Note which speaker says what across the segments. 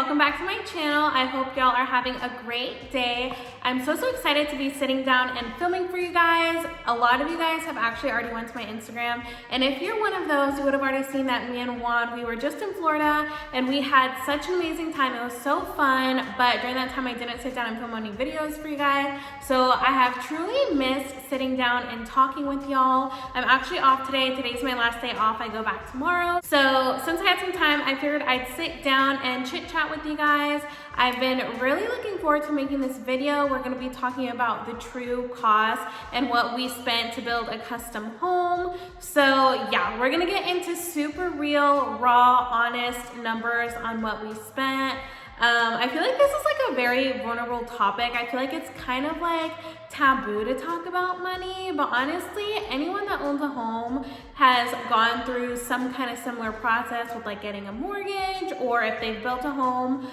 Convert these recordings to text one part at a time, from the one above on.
Speaker 1: welcome back to my channel. I hope y'all are having a great day. I'm so excited to be sitting down and filming for you guys. A lot of you guys have actually already went to my Instagram, and if you're one of those, you would have already seen that me and Juan, we were just in Florida and we had such an amazing time. It was so fun, but during that time I didn't sit down and film any videos for you guys, so I have truly missed sitting down and talking with y'all. I'm actually off today. Today's my last day off. I go back tomorrow, so since I had some time, I figured I'd sit down and chit chat with you guys. I've been really looking forward to making this video. We're going to be talking about the true cost and what we spent to build a custom home. So yeah, we're going to get into super real, raw, honest numbers on what we spent. I feel like this is like a very vulnerable topic. I feel like it's kind of like taboo to talk about money, but honestly, anyone that owns a home has gone through some kind of similar process with like getting a mortgage, or if they've built a home,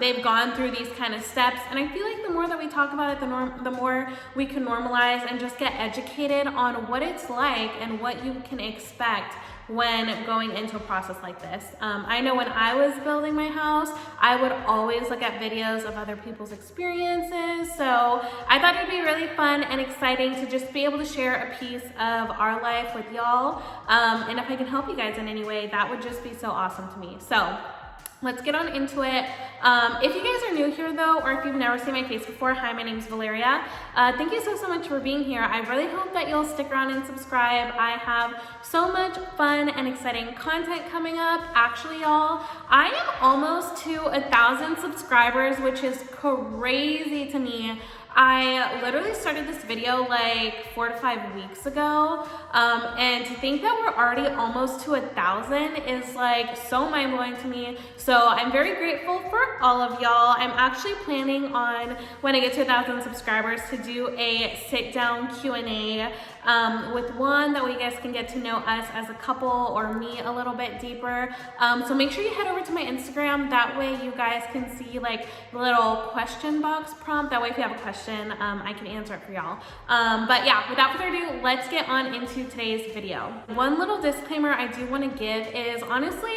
Speaker 1: they've gone through these kind of steps. And I feel like the more that we talk about it, the more we can normalize and just get educated on what it's like and what you can expect when going into a process like this. I know when I was building my house, I would always look at videos of other people's experiences. So I thought it'd be really fun and exciting to just be able to share a piece of our life with y'all. And if I can help you guys in any way, that would just be so awesome to me. So let's get on into it. If you guys are new here though, or if you've never seen my face before, hi, my name is Valeria. Thank you so much for being here. I really hope that you'll stick around and subscribe. I have so much fun and exciting content coming up. Actually, y'all, I am almost to 1,000 subscribers, which is crazy to me. I literally started this video like 4 to 5 weeks ago, and to think that we're already almost to 1,000 is like so mind-blowing to me. So I'm very grateful for all of y'all. I'm actually planning on, when I get to 1,000 subscribers, to do a sit-down Q&A with Juan, that way you guys can get to know us as a couple, or me a little bit deeper. So make sure you head over to my Instagram. That way you guys can see like the little question box prompt. That way if you have a question, I can answer it for y'all. But yeah, without further ado, let's get on into today's video. One little disclaimer I do want to give is, honestly,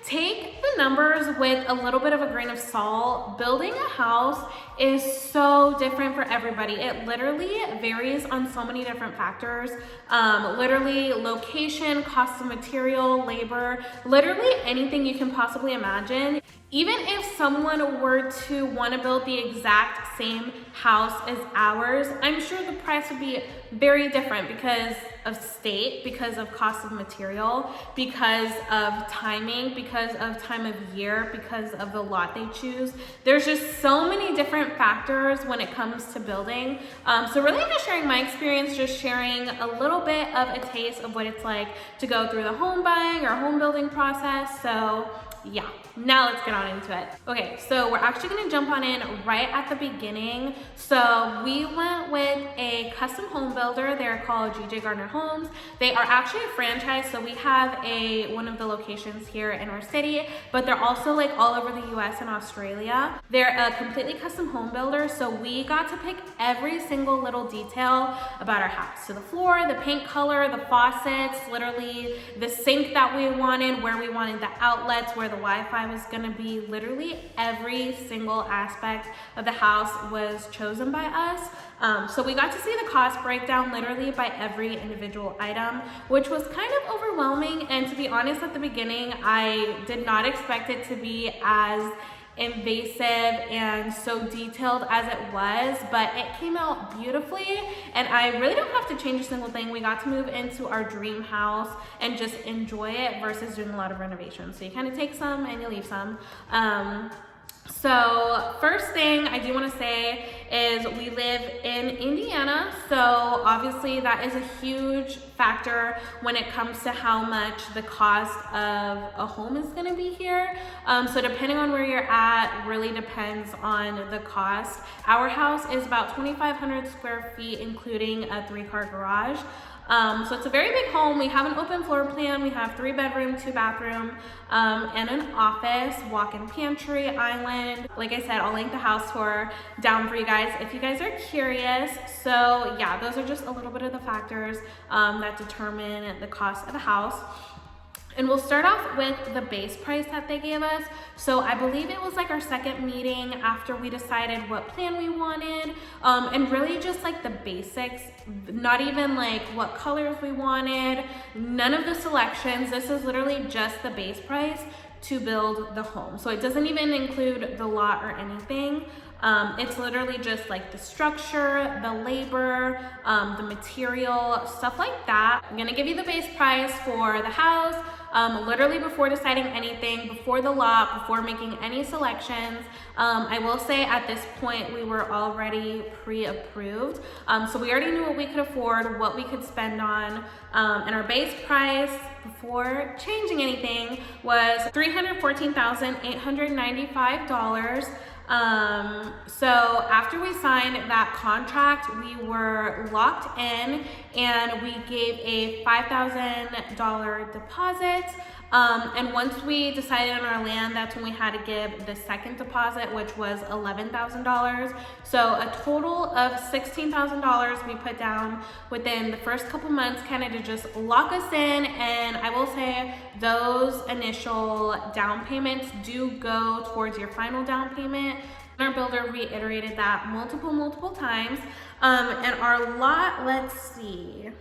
Speaker 1: take the numbers with a little bit of a grain of salt. Building a house is so different for everybody. It literally varies on so many different factors. Literally location, cost of material, labor, literally anything you can possibly imagine. Even if someone were to want to build the exact same house as ours, I'm sure the price would be very different because of state, because of cost of material, because of timing, because of time of year, because of the lot they choose. There's just so many different factors when it comes to building. So really I'm just sharing my experience, just sharing a little bit of a taste of what it's like to go through the home buying or home building process. So yeah, now let's get on into it. Okay, so we're actually gonna jump on in right at the beginning. So we went with a custom home builder. They're called GJ Gardner Homes. They are actually a franchise, so we have one of the locations here in our city, but they're also like all over the US and Australia. They're a completely custom home builder, so we got to pick every single little detail about our house. So the floor, the paint color, the faucets, literally the sink that we wanted, where we wanted the outlets, where the Wi-Fi was gonna be. Literally every single aspect of the house was chosen by us. So we got to see the cost breakdown literally by every individual item, which was kind of overwhelming. And to be honest, at the beginning, I did not expect it to be as invasive and so detailed as it was, but it came out beautifully, and I really don't have to change a single thing. We got to move into our dream house and just enjoy it versus doing a lot of renovations. So you kind of take some and you leave some. So first thing I do want to say is we live in Indiana, so obviously that is a huge factor when it comes to how much the cost of a home is going to be here. So depending on where you're at really depends on the cost. Our house is about 2,500 square feet, including a 3-car garage. So it's a very big home. We have an open floor plan. We have 3 bedroom, 2 bathroom, and an office, walk-in pantry, island. Like I said, I'll link the house tour down for you guys if you guys are curious. So yeah, those are just a little bit of the factors that determine the cost of the house. And we'll start off with the base price that they gave us. So I believe it was like our second meeting after we decided what plan we wanted, and really just like the basics, not even like what colors we wanted, none of the selections. This is literally just the base price to build the home. So it doesn't even include the lot or anything. It's literally just like the structure, the labor, the material, stuff like that. I'm gonna give you the base price for the house, literally before deciding anything, before the lot, before making any selections. I will say at this point we were already pre-approved. So we already knew what we could afford, what we could spend on, and our base price before changing anything was $314,895. So after we signed that contract, we were locked in and we gave a $5,000 deposit. And once we decided on our land, that's when we had to give the second deposit, which was $11,000. So a total of $16,000 we put down within the first couple months, kind of to just lock us in. And I will say those initial down payments do go towards your final down payment. Our builder reiterated that multiple times. And our lot, let's see.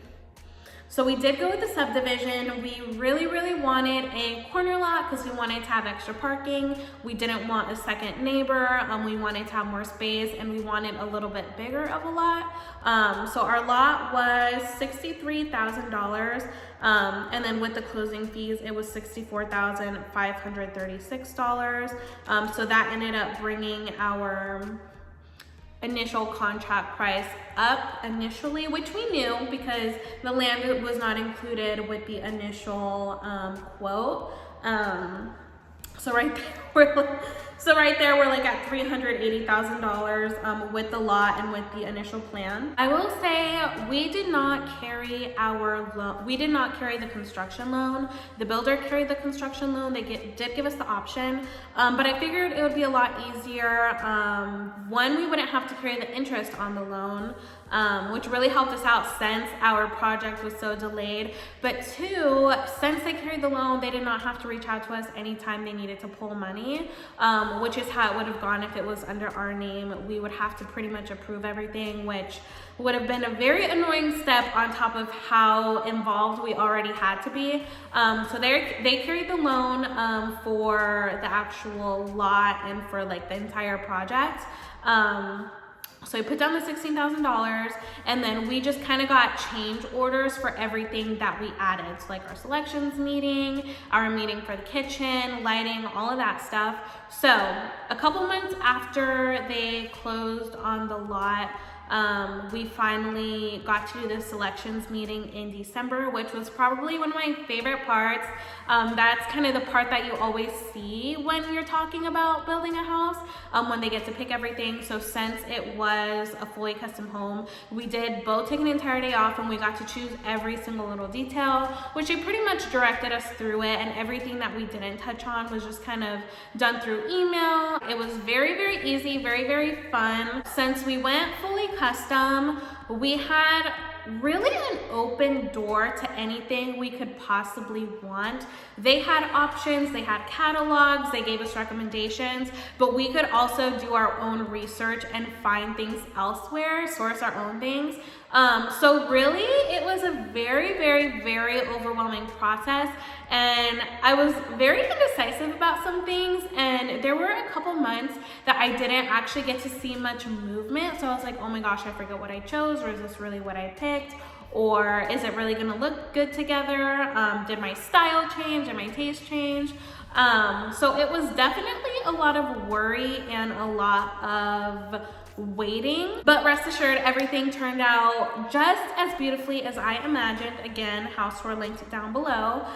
Speaker 1: So we did go with the subdivision. We really wanted a corner lot because we wanted to have extra parking. We didn't want a second neighbor. We wanted to have more space and we wanted a little bit bigger of a lot. So our lot was $63,000. And then with the closing fees, it was $64,536. So that ended up bringing our initial contract price up initially, which we knew because the land was not included with the initial quote. So right there we're like at $380,000 with the lot and with the initial plan. I will say we did not carry our loan. We did not carry the construction loan. The builder carried the construction loan. They did give us the option, but I figured it would be a lot easier. One, we wouldn't have to carry the interest on the loan, which really helped us out since our project was so delayed. But two, since they carried the loan, they did not have to reach out to us anytime they needed to pull money, which is how it would have gone if it was under our name. We would have to pretty much approve everything, which would have been a very annoying step on top of how involved we already had to be. So they carried the loan for the actual lot and for like the entire project. So I put down the $16,000 and then we just kind of got change orders for everything that we added. So like our selections meeting, our meeting for the kitchen, lighting, all of that stuff. So a couple months after they closed on the lot, we finally got to do the selections meeting in December, which was probably one of my favorite parts. That's kind of the part that you always see when you're talking about building a house, when they get to pick everything. So since it was a fully custom home, we did both take an entire day off and we got to choose every single little detail, which they pretty much directed us through it, and everything that we didn't touch on was just kind of done through email. It was very easy, very fun. Since we went fully custom, we had really an open door to anything we could possibly want. They had options, they had catalogs, they gave us recommendations, but we could also do our own research and find things elsewhere, source our own things. So really it was a very overwhelming process, and I was very indecisive about some things, and there were a couple months that I didn't actually get to see much movement. So I was like, oh my gosh, I forget what I chose, or is this really what I picked? Or is it really gonna look good together? Did my style change? Did my taste change? So it was definitely a lot of worry and a lot of waiting, but rest assured everything turned out just as beautifully as I imagined. Again, house tour linked down below.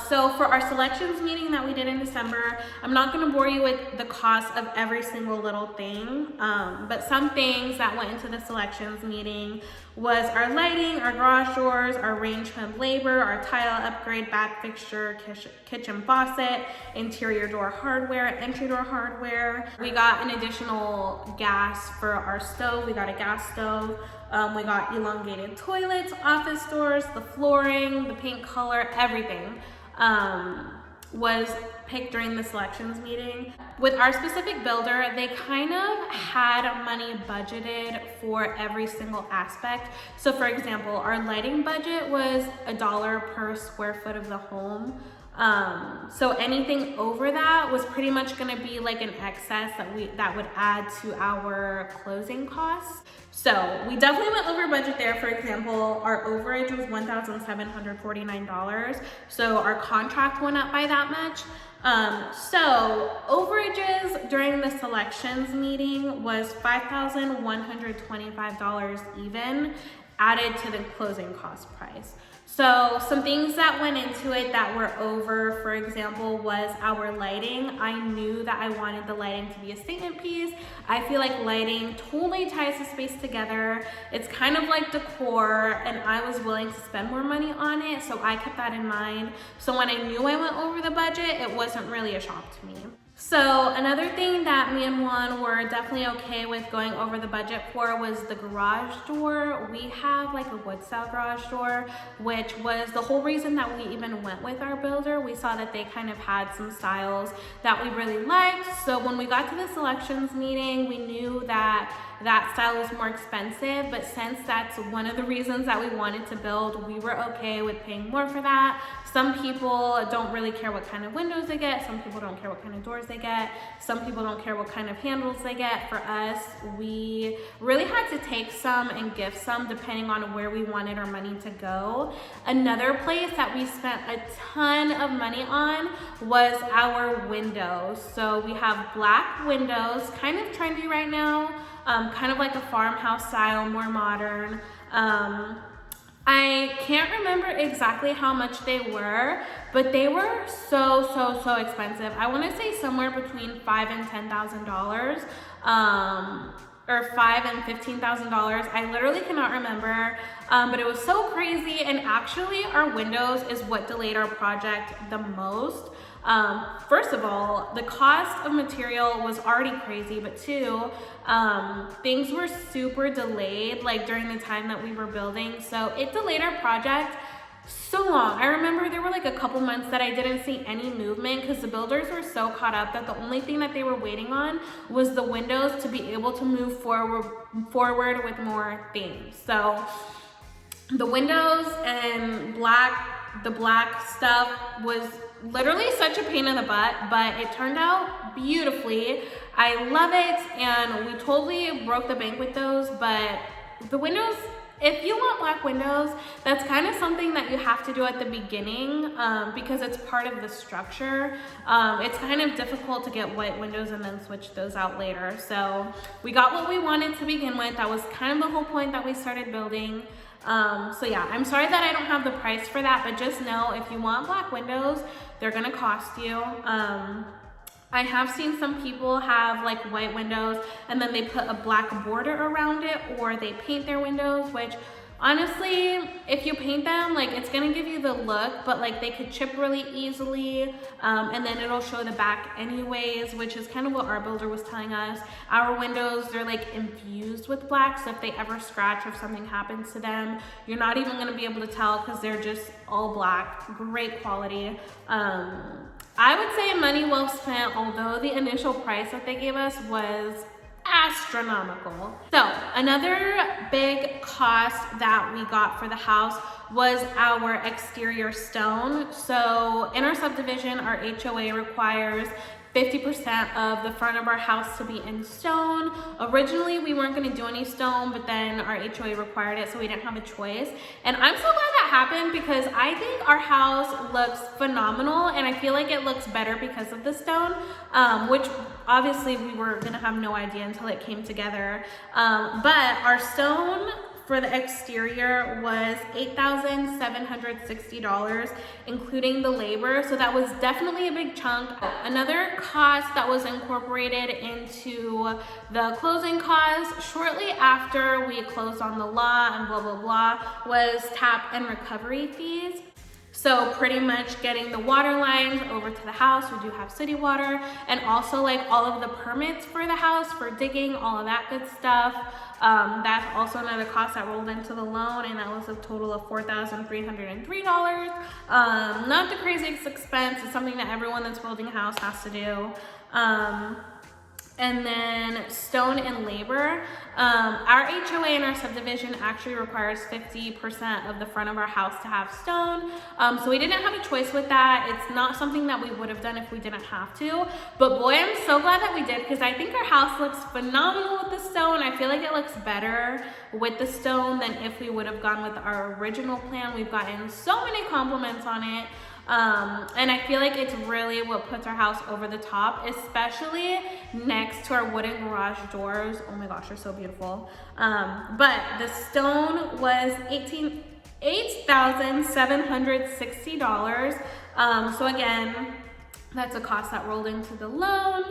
Speaker 1: So for our selections meeting that we did in December, I'm not going to bore you with the cost of every single little thing, but some things that went into the selections meeting was our lighting, our garage doors, our range hood labor, our tile upgrade, back fixture, kitchen faucet, interior door hardware, entry door hardware. We got an additional gas for our stove. We got a gas stove. We got elongated toilets, office doors, the flooring, the paint color, everything. was picked during the selections meeting. With our specific builder, they kind of had money budgeted for every single aspect. So for example, our lighting budget was $1 per square foot of the home. So anything over that was pretty much going to be like an excess that would add to our closing costs. So we definitely went over budget there. For example, our overage was $1,749. So our contract went up by that much. So overages during the selections meeting was $5,125 even added to the closing cost price. So some things that went into it that were over, for example, was our lighting. I knew that I wanted the lighting to be a statement piece. I feel like lighting totally ties the space together. It's kind of like decor, and I was willing to spend more money on it, so I kept that in mind. So when I knew I went over the budget, it wasn't really a shock to me. So another thing that me and Juan were definitely okay with going over the budget for was the garage door. We have like a wood style garage door, which was the whole reason that we even went with our builder. We saw that they kind of had some styles that we really liked. So when we got to the selections meeting, we knew that that style was more expensive, but since that's one of the reasons that we wanted to build, we were okay with paying more for that. Some people don't really care what kind of windows they get. Some people don't care what kind of doors they get. Some people don't care what kind of handles they get. For us, we really had to take some and give some depending on where we wanted our money to go. Another place that we spent a ton of money on was our windows. So we have black windows, kind of trendy right now. Kind of like a farmhouse style, more modern. I can't remember exactly how much they were, but they were so expensive. I want to say somewhere between $5,000 and $10,000, or $5,000 and $15,000. I literally cannot remember, but it was so crazy. And actually, our windows is what delayed our project the most. First of all, the cost of material was already crazy, but two, things were super delayed like during the time that we were building. So it delayed our project so long. I remember there were like a couple months that I didn't see any movement because the builders were so caught up that the only thing that they were waiting on was the windows to be able to move forward with more things. So the windows and the black stuff was literally such a pain in the butt, but it turned out beautifully. I love it, and we totally broke the bank with those. But the windows, if you want black windows, that's kind of something that you have to do at the beginning because it's part of the structure. It's kind of difficult to get white windows and then switch those out later. So we got what we wanted to begin with. That was kind of the whole point that we started building. So yeah, I'm sorry that I don't have the price for that, but just know if you want black windows, they're gonna cost you. I have seen some people have like white windows and then they put a black border around it, or they paint their windows, which honestly, if you paint them, like it's gonna give you the look, but like they could chip really easily, and then it'll show the back anyways, which is kind of what our builder was telling us. Our windows, they're like infused with black, so if they ever scratch or if something happens to them, you're not even gonna be able to tell because they're just all black. Great quality. I would say money well spent, although the initial price that they gave us was astronomical. So another big cost that we got for the house was our exterior stone. So in our subdivision, our HOA requires 50% of the front of our house to be in stone. Originally, we weren't gonna do any stone, but then our HOA required it, so we didn't have a choice. And I'm so glad that happened because I think our house looks phenomenal, and I feel like it looks better because of the stone, which obviously we were gonna have no idea until it came together. But our stone for the exterior was $8,760, including the labor. So that was definitely a big chunk. Another cost that was incorporated into the closing costs shortly after we closed on the lot and blah, blah, blah, was tap and recovery fees. So pretty much getting the water lines over to the house. We do have city water, and also like all of the permits for the house, for digging, all of that good stuff. That's also another cost that rolled into the loan, and that was a total of $4,303. Not the craziest expense. It's something that everyone that's building a house has to do. And then stone and labor. Our HOA in our subdivision actually requires 50% of the front of our house to have stone. So we didn't have a choice with that. It's not something that we would have done if we didn't have to. But boy, I'm so glad that we did, because I think our house looks phenomenal with the stone. I feel like it looks better with the stone than if we would have gone with our original plan. We've gotten so many compliments on it. And I feel like it's really what puts our house over the top, especially next to our wooden garage doors. Oh my gosh, they're so beautiful. But the stone was $8,760. So again, that's a cost that rolled into the loan.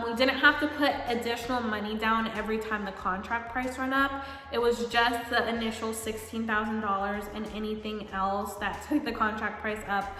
Speaker 1: We didn't have to put additional money down every time the contract price went up. It was just the initial $16,000, and anything else that took the contract price up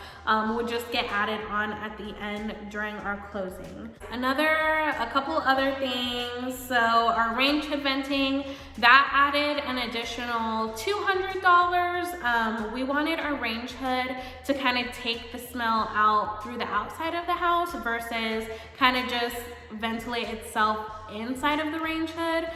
Speaker 1: would just get added on at the end during our closing. A couple other things. So our range hood venting, that added an additional $200. We wanted our range hood to kind of take the smell out through the outside of the house versus kind of just ventilate itself inside of the range hood.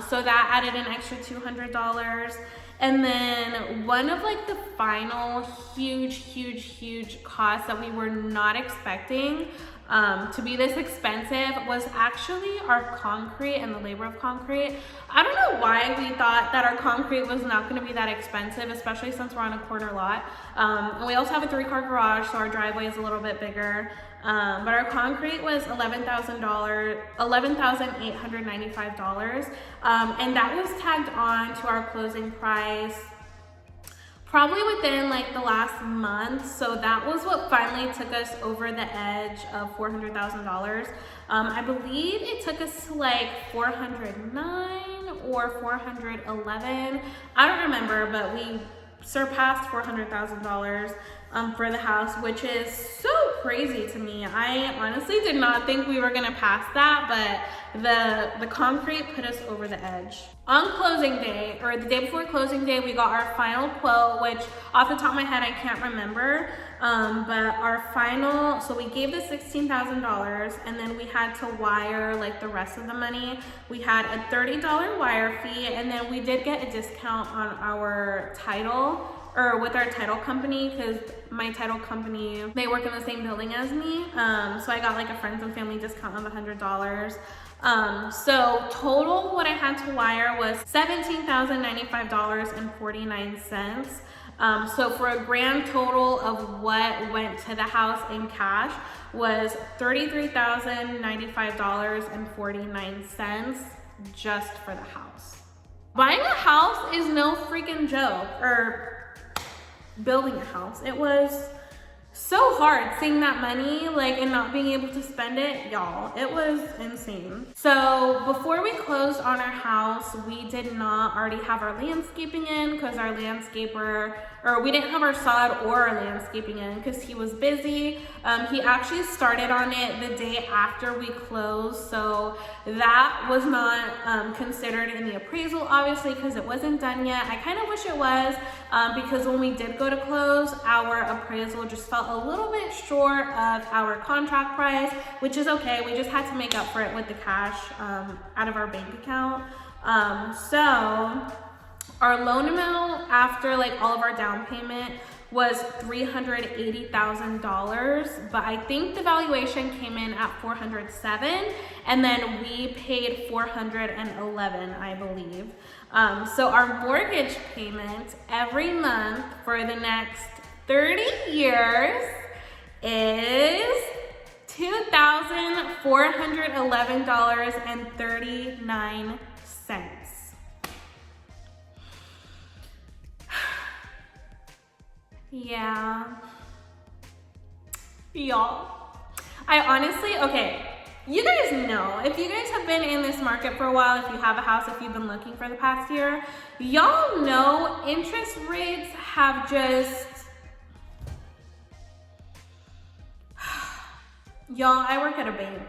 Speaker 1: So that added an extra $200. And then one of like the final huge costs that we were not expecting to be this expensive was actually our concrete and the labor of concrete. I don't know why we thought that our concrete was not going to be that expensive, especially since we're on a corner lot. And we also have a 3-car garage, so our driveway is a little bit bigger. But our concrete was $11,895. And that was tagged on to our closing price probably within like the last month. So that was what finally took us over the edge of $400,000. I believe it took us to like 409 or 411. I don't remember, but we surpassed $400,000 for the house, which is so crazy to me. I honestly did not think we were gonna pass that, but the concrete put us over the edge. On closing day, or the day before closing day, we got our final quote, which off the top of my head I can't remember, but our final, so we gave the $16,000, and then we had to wire like the rest of the money. We had a $30 wire fee, and then we did get a discount on our title, or with our title company, because my title company, they work in the same building as me. So I got like a friends and family discount of $100. So total what I had to wire was $17,095.49. So for a grand total of what went to the house in cash was $33,095.49 just for the house. Buying a house is no freaking joke, or building a house. It was so hard seeing that money like and not being able to spend it, y'all. It was insane. So before we closed on our house, we did not already have our landscaping in, because our landscaper, or we didn't have our sod or our landscaping in because he was busy. He actually started on it the day after we closed, so that was not considered in the appraisal, obviously, because it wasn't done yet. I kind of wish it was, because when we did go to close, our appraisal just felt a little bit short of our contract price, which is okay. We just had to make up for it with the cash out of our bank account. So our loan amount after like all of our down payment was $380,000, but I think the valuation came in at $407, and then we paid $411, I believe. So our mortgage payment every month for the next 30 years is $2,411.39. Yeah, y'all, I honestly, okay, you guys know, if you guys have been in this market for a while, if you have a house, if you've been looking for the past year, y'all know interest rates have just Y'all, I work at a bank.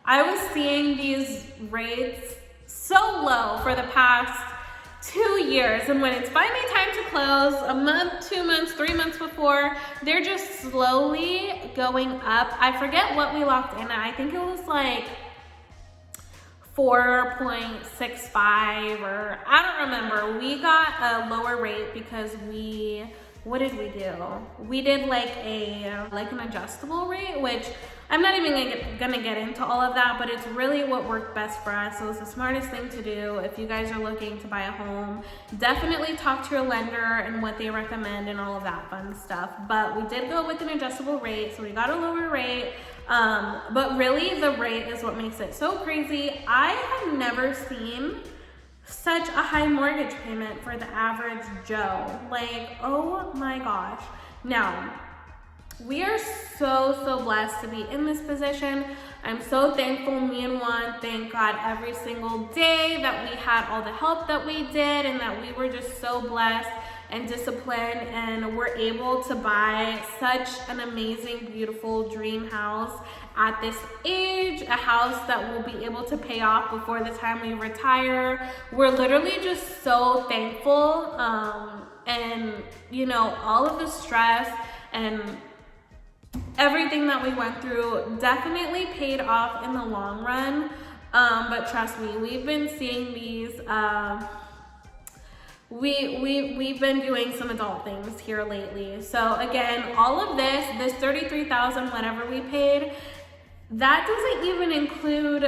Speaker 1: I was seeing these rates so low for the past 2 years, and when it's finally time to close, a month, 2 months, 3 months before, they're just slowly going up. I forget what we locked in at. I think it was like 4.65, or I don't remember. We got a lower rate because what did we do? We did like an adjustable rate, which I'm not even gonna get into all of that, but it's really what worked best for us. So it's the smartest thing to do. If you guys are looking to buy a home, definitely talk to your lender and what they recommend and all of that fun stuff. But we did go with an adjustable rate, so we got a lower rate. But really the rate is what makes it so crazy. I have never seen such a high mortgage payment for the average Joe. Like, oh my gosh. Now, we are so blessed to be in this position. I'm so thankful. Me and Juan thank God every single day that we had all the help that we did, and that we were just so blessed and disciplined, and we're able to buy such an amazing, beautiful dream house at this age, a house that we'll be able to pay off before the time we retire. We're literally just so thankful, and you know, all of the stress and everything that we went through definitely paid off in the long run. But trust me, we've been seeing these we've been doing some adult things here lately. So again, all of this $33,000 whatever we paid, that doesn't even include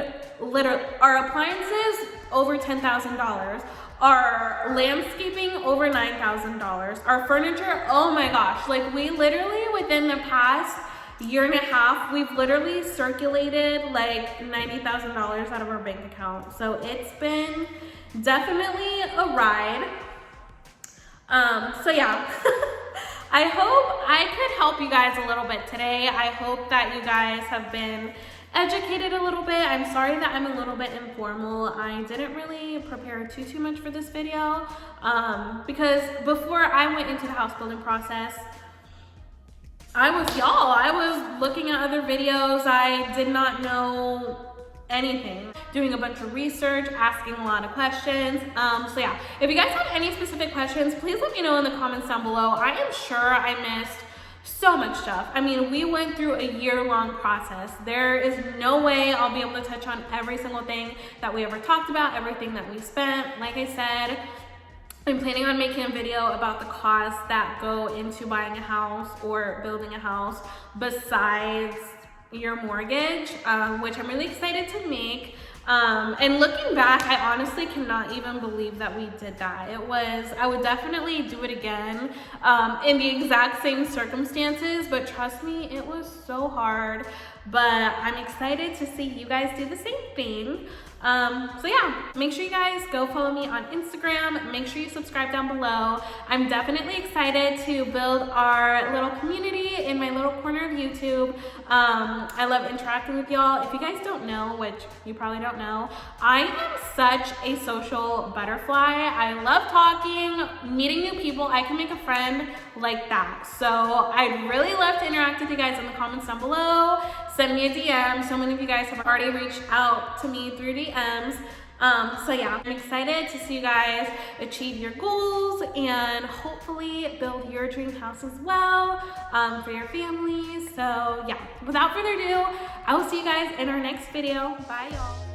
Speaker 1: our appliances over $10,000, our landscaping over $9,000, our furniture, oh my gosh, like we literally within the past year and a half, we've literally circulated like $90,000 out of our bank account. So it's been definitely a ride. So yeah, I hope I could help you guys a little bit today. I hope that you guys have been educated a little bit. I'm sorry that I'm a little bit informal. I didn't really prepare too much for this video, because before I went into the house building process, I was looking at other videos. I did not know anything, doing a bunch of research, asking a lot of questions. So yeah, if you guys have any specific questions, please let me know in the comments down below. I am sure I missed so much stuff. I mean, we went through a year-long process. There is no way I'll be able to touch on every single thing that we ever talked about, everything that we spent. Like I said, I'm planning on making a video about the costs that go into buying a house or building a house besides your mortgage, which I'm really excited to make. And looking back, I honestly cannot even believe that we did that. I would definitely do it again, in the exact same circumstances, but trust me, it was so hard. But I'm excited to see you guys do the same thing. So yeah, make sure you guys go follow me on Instagram. Make sure you subscribe down below. I'm definitely excited to build our little community in my little corner of YouTube. I love interacting with y'all. If you guys don't know, which you probably don't know, I am such a social butterfly. I love talking, meeting new people. I can make a friend like that. So I'd really love to interact with you guys in the comments down below. Send me a DM. So many of you guys have already reached out to me through DMs. So yeah, I'm excited to see you guys achieve your goals and hopefully build your dream house as well, for your families. So yeah, without further ado, I will see you guys in our next video. Bye y'all.